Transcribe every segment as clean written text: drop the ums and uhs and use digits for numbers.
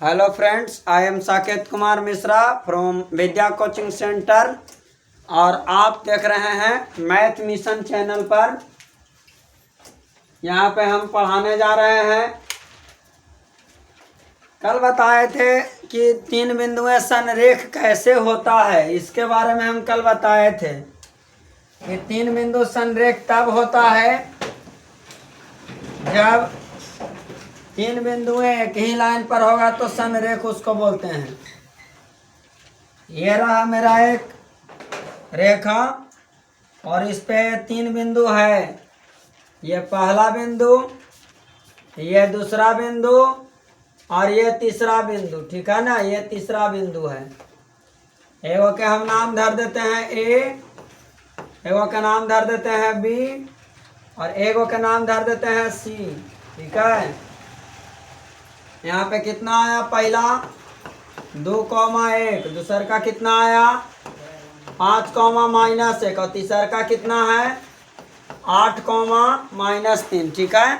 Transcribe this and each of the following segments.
Hello friends, I am Saket Kumar Mishra from Vidya coaching centre और आप देख रहे हैं मैथ मिशन चैनल पर। यहाँ पे हम पढ़ाने जा रहे हैं। कल बताए थे कि तीन बिंदुएं संरेख कैसे होता है, इसके बारे में हम कल बताए थे कि तीन बिंदु संरेख तब होता है जब तीन बिंदुएं एक ही लाइन पर होगा तो संरेख उसको बोलते हैं। ये रहा मेरा एक रेखा और इस पे तीन बिंदु है। ये पहला बिंदु, ये दूसरा बिंदु और ये तीसरा बिंदु, ठीक है ना। ये तीसरा बिंदु है। एगो के हम नाम धर देते हैं ए, एगो के नाम धर देते हैं बी और एगो के नाम धर देते हैं सी, ठीक है। यहाँ पे कितना आया, पहला 2,1, दूसर का कितना आया 5,-1 और तीसर का कितना है 8,-3, ठीक है।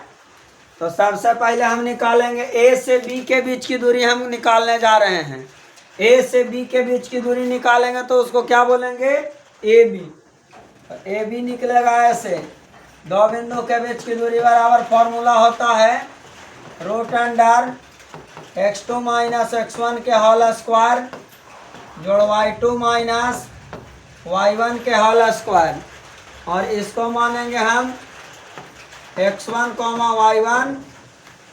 तो सबसे पहले हम निकालेंगे ए से बी के बीच की दूरी हम निकालने जा रहे हैं। ए से बी के बीच की दूरी निकालेंगे तो उसको क्या बोलेंगे, ए बी। ए बी निकलेगा ऐसे, दो बिंदु के बीच की दूरी बराबर फॉर्मूला होता है root under x2 minus x1 के होल स्क्वायर जोड़ y2 माइनस y1 के होल स्क्वायर। और इसको मानेंगे हम x1 y1,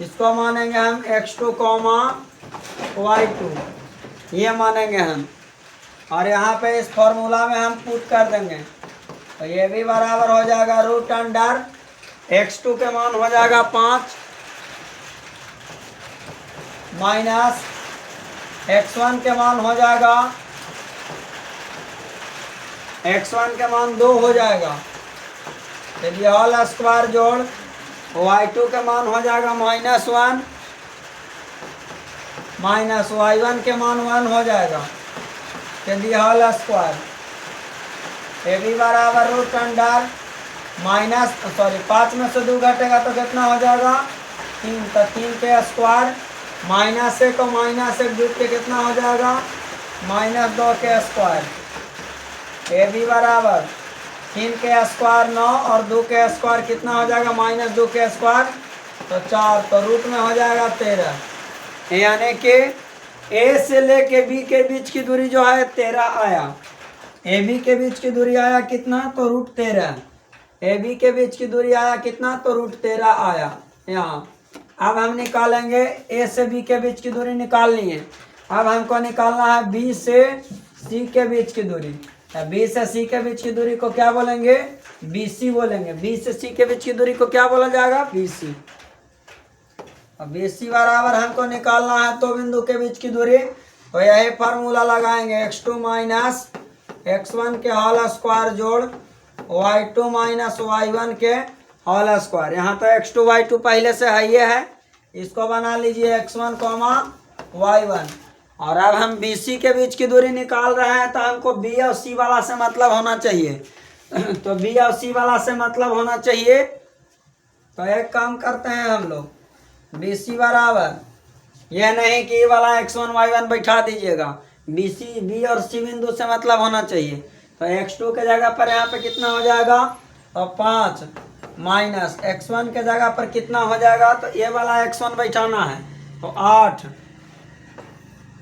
इसको मानेंगे हम x2 y2, ये मानेंगे हम। और यहाँ पे इस फॉर्मूला में हम पुट कर देंगे तो ये भी बराबर हो जाएगा रूट अंडर x2 के मान हो जाएगा 5 माइनस x1 के मान हो जाएगा, x1 के मान 2 हो जाएगा। चलिए होल स्क्वायर जोड़ y2 के मान हो जाएगा -1 माइनस y1 के मान 1 हो जाएगा। चलिए होल स्क्वायर, ये भी बराबर रूट अंडर 5 में से 2 घटेगा तो कितना हो जाएगा 3, तो 3 के स्क्वायर -1 को -1 जुड़ के कितना हो जाएगा -2 के स्क्वायर। ये भी बराबर 3 के स्क्वायर 9 और 2 के स्क्वायर कितना हो जाएगा -2 के स्क्वायर तो 4, तो रूट में हो जाएगा 13। यानी कि ए से लेके बी के बीच की दूरी जो है 13 आया। ए बी के बीच की दूरी आया कितना, तो रूट 13। ए बी के बीच की दूरी आया कितना, तो रूट 13 आया यहाँ। अब हम निकालेंगे ए से बी के बीच की दूरी निकालनी है। अब हमको निकालना है बी से सी के बीच की दूरी। बी से सी के बीच की दूरी को क्या बोलेंगे, बीसी बोलेंगे। बी से सी के बीच की दूरी को क्या बोला जाएगा, बीसी। और बीसी बराबर हमको निकालना है दो बिंदु के बीच की दूरी, तो यही फार्मूला लगाएंगे x2 माइनस x1 के होल स्क्वायर जोड़ y2 माइनस y1 के होल स्क्वायर। यहाँ तो x2 y2 पहले से है, ये है, इसको बना लीजिए x1 y1। और अब हम BC के बीच की दूरी निकाल रहे हैं तो हमको B और C वाला से मतलब होना चाहिए। तो B और C वाला से मतलब होना चाहिए, तो एक काम करते हैं हम लोग, BC बराबर, यह नहीं कि वाला x1 y1 बैठा दीजिएगा, B और C बिंदु से मतलब होना चाहिए। तो x2 के जगह पर यहाँ पे कितना हो जाएगा, तो 5 माइनस x1 के जगह पर कितना हो जाएगा, तो ये वाला x1 बैठाना है तो 8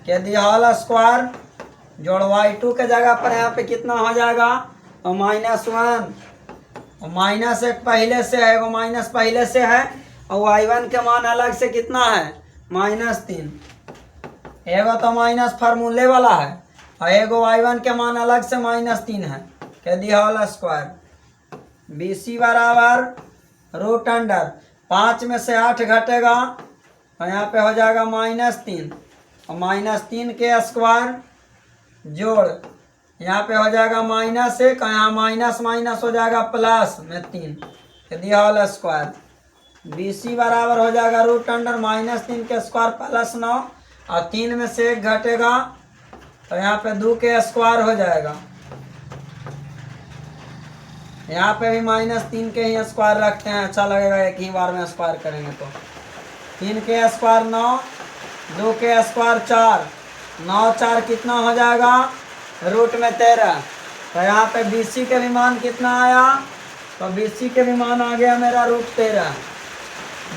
के दी होल स्क्वायर जोड़ y2 के जगह पर यहाँ पे कितना हो जाएगा, तो -1 और -1 पहले से है, वो माइनस पहले से है और y1 के मान अलग से कितना है -3। एगो तो माइनस फार्मूले वाला है और एगो y1 के मान अलग से -3 है के दी होल स्क्वायर। BC बराबर रूट अंडर 5 में से 8 घटेगा और यहाँ पे हो जाएगा -3 और -3 के स्क्वायर जोड़ यहाँ पे हो जाएगा -1 और यहाँ माइनस माइनस हो जाएगा प्लस में 3 के दी होल स्क्वायर। BC बराबर हो जाएगा रूट अंडर -3 के स्क्वायर प्लस 9 और 3 में से 1 घटेगा तो यहाँ पे 2 के स्क्वायर हो जाएगा। यहाँ पे भी -3 के ही स्क्वायर रखते हैं, अच्छा लगेगा, एक ही बार में स्क्वायर करेंगे तो 3 के स्क्वायर 9 2 के स्क्वायर 4, 9 4 कितना हो जाएगा, रूट में 13। तो यहाँ पे BC के भी मान कितना आया, तो BC के भी मान आ गया मेरा रूट 13।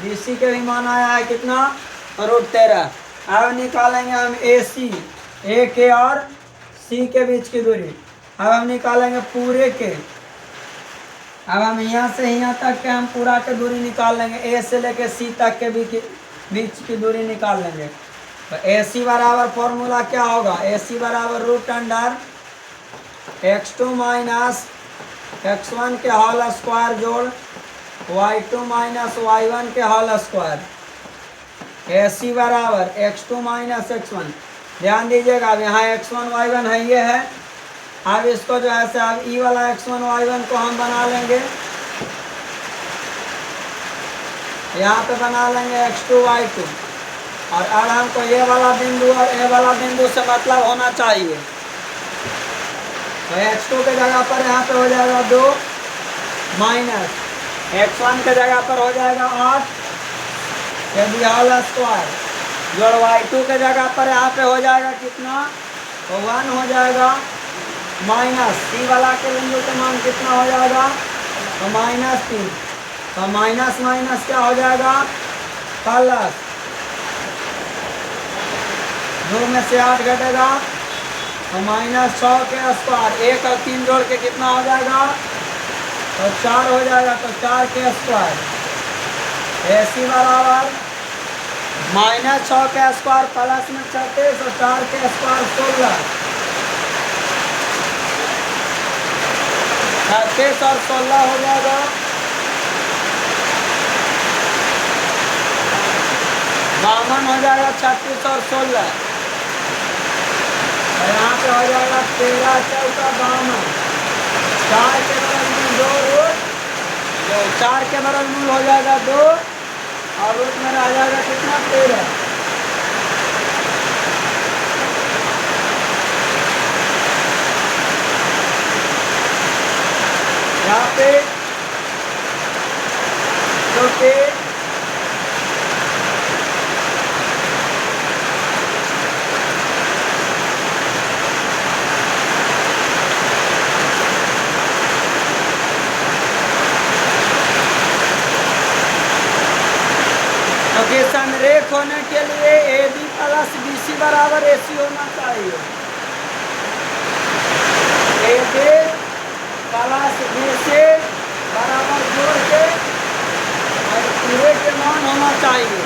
BC के भी मान आया है कितना, रूट 13। अब निकालेंगे हम AC, A के और C के बीच की दूरी। अब हम निकालेंगे पूरे के, अब हम यहाँ से यहाँ तक के हम पूरा के दूरी निकाल लेंगे, A से लेके C तक के बीच की दूरी निकाल लेंगे। तो AC बराबर फॉर्मूला क्या होगा, AC बराबर root under x2 minus x1 के होल स्क्वायर जोड़ y2 माइनस y1 के होल स्क्वायर। AC बराबर x2 माइनस x1। ध्यान दीजिएगा, अब यहाँ x1 y1 है, ये है। अब इसको जो है से अब ई वाला x1 y1 को हम बना लेंगे, यहाँ पे बना लेंगे x2 y2। और अब हमको ये वाला बिंदु और ए वाला बिंदु से मतलब होना चाहिए। तो x2 के जगह पर यहाँ पे हो जाएगा 2 माइनस x1 के जगह पर हो जाएगा 8 यदि होल स्क्वायर, जोड़ y2 के जगह पर यहाँ पे हो जाएगा कितना, तो 1 हो जाएगा माइनस सी वाला के बिंदु के मान कितना हो जाएगा, तो -3। तो माइनस माइनस क्या हो जाएगा, प्लस। 2 में से 8 घटेगा तो -6 के स्क्वायर, 1 और 3 जोड़ के कितना हो जाएगा, तो 4 हो जाएगा। तो 4 के स्क्वायर। AC बराबर -6 के स्क्वायर प्लस में 36 और 4 के स्क्वायर 16, 36 और 16 हो जाएगा 52 हो जाएगा, 36 और 16। यहाँ पे हो जाएगा 13 14 52। 4 के बराबर 2 रूट, तो 4 के बराबर हो जाएगा 2 और रूट में रह जाएगा कितना, 13। यहाँ पे क्योंकि संरेख होने के लिए AB प्लस BC बराबर AC होना चाहिए। AB प्लस BC बराबर जोड़ के और पूरे के मान होना चाहिए।